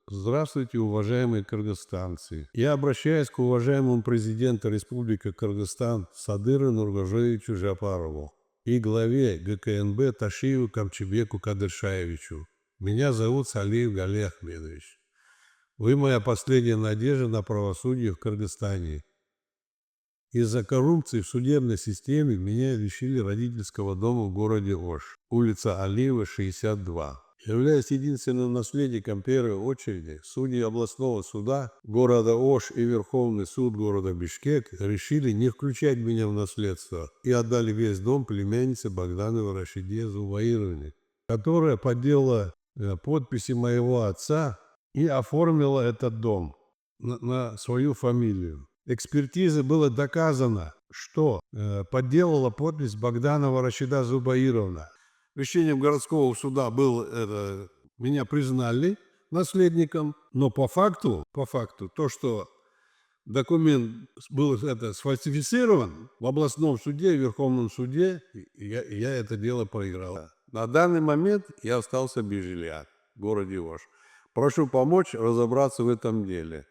Здравствуйте, уважаемые кыргызстанцы. Я обращаюсь к уважаемому президенту Республики Кыргызстан Садыру Нургожевичу Жапарову и главе ГКНБ Ташиеву Камчебеку Кадыршаевичу. Меня зовут Салиев Гали Ахмедович. Вы моя последняя надежда на правосудие в Кыргызстане. Из-за коррупции в судебной системе меня лишили родительского дома в городе Ош, улица Алиева, 62. Являясь единственным наследником первой очереди, судьи областного суда города Ош и Верховный суд города Бишкек решили не включать меня в наследство и отдали весь дом племяннице Богдановой Рашиде Зубаировне, которая подделала подписи моего отца и оформила этот дом на свою фамилию. Экспертизе было доказано, что подделала подпись Богданова Рашида Зубаировна. Решением городского суда меня признали наследником, но по факту то, что документ был сфальсифицирован в областном суде, в Верховном суде, я это дело проиграл. На данный момент я остался без жилья в городе Ош. Прошу помочь разобраться в этом деле.